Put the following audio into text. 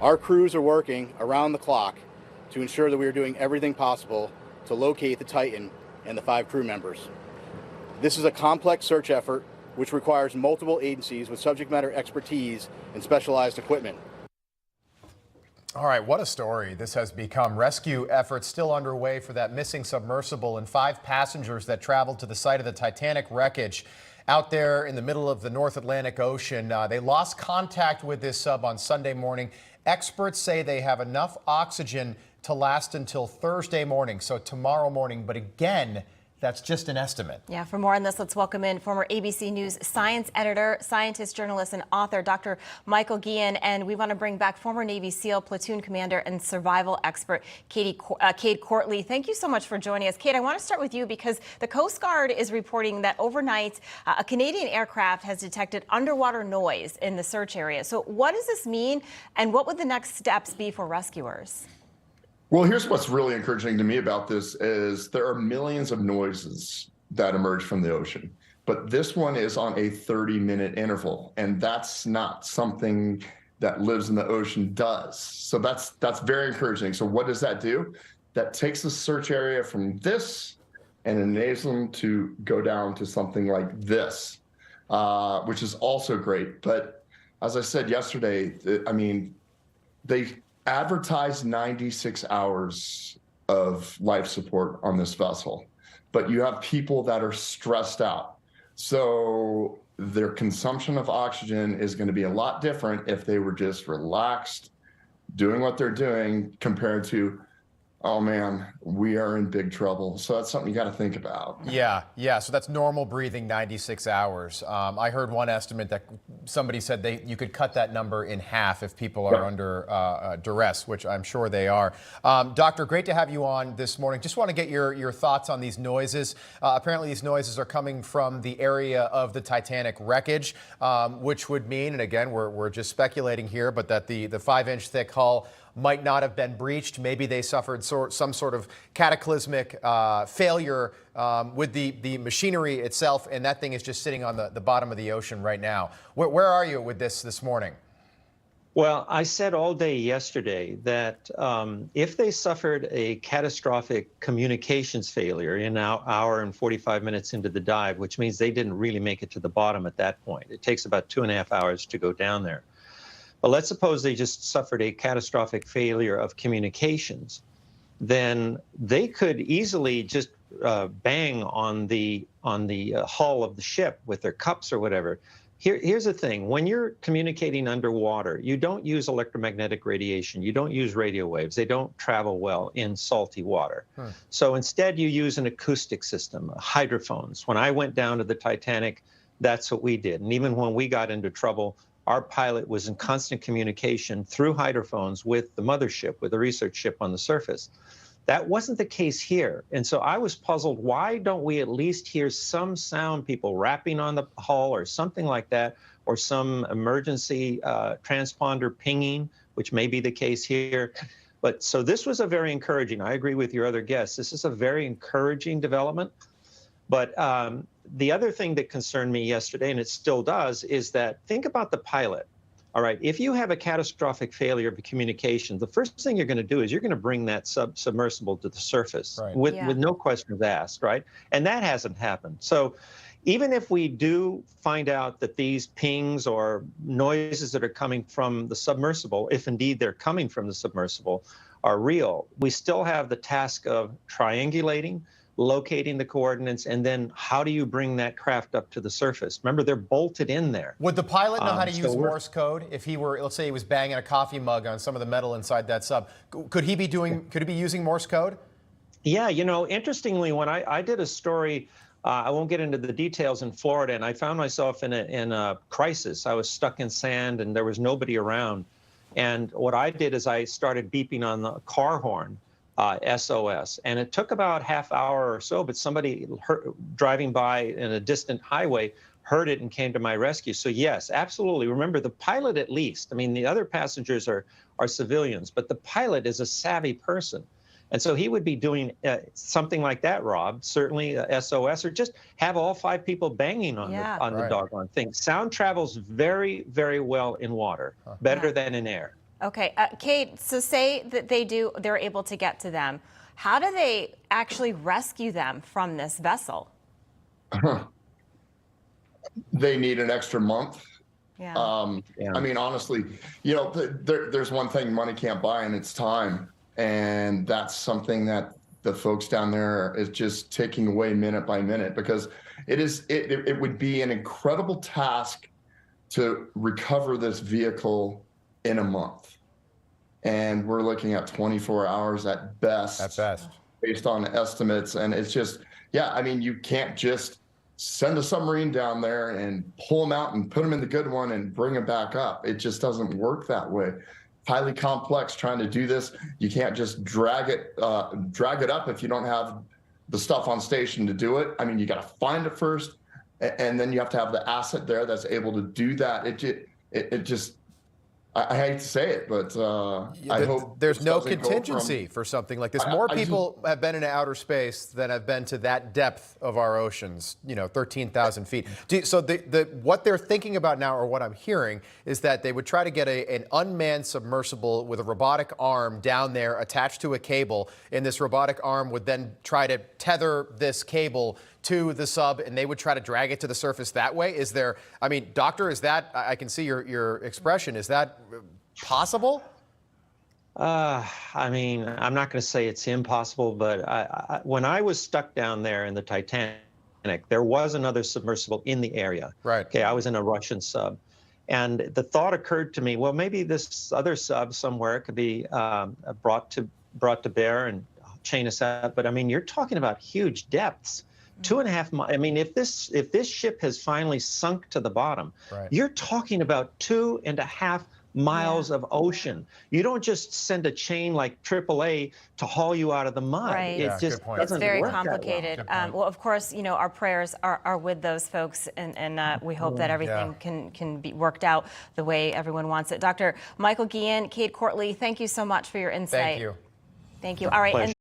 Our crews are working around the clock to ensure that we are doing everything possible to locate the Titan and the 5 crew members. This is a complex search effort which requires multiple agencies with subject matter expertise and specialized equipment. All right, what a story this has become. Rescue efforts still underway for that missing submersible and 5 passengers that traveled to the site of the Titanic wreckage out there in the middle of the North Atlantic Ocean. They lost contact with this sub on Sunday morning. Experts say they have enough oxygen to last until Thursday morning, so tomorrow morning. But again, that's just an estimate. Yeah, for more on this, let's welcome in former ABC News science editor, scientist, journalist, and author, Dr. Michael Guillén. And we want to bring back former Navy SEAL platoon commander and survival expert, Cade Courtley. Thank you so much for joining us. Cade, I want to start with you because the Coast Guard is reporting that overnight, a Canadian aircraft has detected underwater noise in the search area. So what does this mean, and what would the next steps be for rescuers? Well, here's what's really encouraging to me about this is there are millions of noises that emerge from the ocean, but this one is on a 30-minute interval, and that's not something that lives in the ocean does. So that's very encouraging. So what does that do? That takes the search area from this and enables them to go down to something like this, which is also great. But as I said yesterday, I mean, they advertised 96 hours of life support on this vessel, but you have people that are stressed out. So their consumption of oxygen is going to be a lot different if they were just relaxed, doing what they're doing, compared to, oh man, we are in big trouble. So that's something you got to think about. Yeah. So that's normal breathing, 96 hours. I heard one estimate that somebody said you could cut that number in half if people are under duress, which I'm sure they are. Doctor, great to have you on this morning. Just want to get your thoughts on these noises. Apparently these noises are coming from the area of the Titanic wreckage, which would mean, and again, we're just speculating here, but that the 5-inch thick hull might not have been breached. Maybe they suffered some sort of cataclysmic failure with the machinery itself, and that thing is just sitting on the bottom of the ocean right now. Where are you with this morning? Well, I said all day yesterday that if they suffered a catastrophic communications failure in an hour and 45 minutes into the dive, which means they didn't really make it to the bottom at that point. It takes about 2.5 hours to go down there. But let's suppose they just suffered a catastrophic failure of communications, then they could easily just bang on the hull of the ship with their cups or whatever. Here's the thing. When you're communicating underwater, you don't use electromagnetic radiation. You don't use radio waves. They don't travel well in salty water. So instead, you use an acoustic system, hydrophones. When I went down to the Titanic, that's what we did. And even when we got into trouble, our pilot was in constant communication through hydrophones with the mothership, with the research ship on the surface. That wasn't the case here. And so I was puzzled, why don't we at least hear some sound, people rapping on the hull or something like that, or some emergency transponder pinging, which may be the case here. But so this was a very encouraging, I agree with your other guests, this is a very encouraging development. But the other thing that concerned me yesterday, and it still does, is that think about the pilot. All right, if you have a catastrophic failure of communication, the first thing you're going to do is you're going to bring that submersible to the surface with no questions asked, right? And that hasn't happened. So even if we do find out that these pings or noises that are coming from the submersible, if indeed they're coming from the submersible, are real, we still have the task of triangulating, locating the coordinates, and then how do you bring that craft up to the surface? Remember, they're bolted in there. Would the pilot know how to use Morse code if he were, let's say he was banging a coffee mug on some of the metal inside that sub? Could he be using Morse code? Yeah, you know, interestingly, when I did a story, I won't get into the details, in Florida, and I found myself in a crisis. I was stuck in sand and there was nobody around. And what I did is I started beeping on the car horn. SOS. And it took about half hour or so, but somebody driving by in a distant highway heard it and came to my rescue. So yes, absolutely. Remember, the pilot at least, I mean, the other passengers are civilians, but the pilot is a savvy person. And so he would be doing something like that, Rob, certainly SOS, or just have all 5 people banging on the doggone thing. Sound travels very, very well in water, better than in air. Okay, Cade, so say that they're able to get to them. How do they actually rescue them from this vessel? They need an extra month. Yeah. I mean, honestly, you know, there's one thing money can't buy, and it's time. And that's something that the folks down there is just taking away minute by minute, because it would be an incredible task to recover this vehicle in a month. And we're looking at 24 hours at best. At best. Based on estimates. And it's just, yeah, I mean, you can't just send a submarine down there and pull them out and put them in the good one and bring them back up. It just doesn't work that way. Highly complex trying to do this. You can't just drag it up if you don't have the stuff on station to do it. I mean, you got to find it first, and then you have to have the asset there that's able to do that. It just, I hate to say it, but I hope there's no contingency for something like this. More people have been in outer space than have been to that depth of our oceans, 13,000 feet. So what they're thinking about now, or what I'm hearing, is that they would try to get an unmanned submersible with a robotic arm down there attached to a cable, and this robotic arm would then try to tether this cable to the sub, and they would try to drag it to the surface that way. Is there, I mean, Doctor, is that, I can see your expression, is that possible? I mean, I'm not going to say it's impossible, but when I was stuck down there in the Titanic, there was another submersible in the area. Right. Okay, I was in a Russian sub. And the thought occurred to me, well, maybe this other sub somewhere could be brought to bear and chain us out. But I mean, you're talking about huge depths. 2.5 miles. I mean, if this ship has finally sunk to the bottom, right, you're talking about 2.5 miles of ocean. You don't just send a chain like AAA to haul you out of the mud. Right. It just doesn't It's very work complicated. Well, of course, our prayers are with those folks, and we hope that everything can be worked out the way everyone wants it. Dr. Michael Guillén, Cade Courtley, thank you so much for your insight. Thank you. Thank you. All right. Pleasure.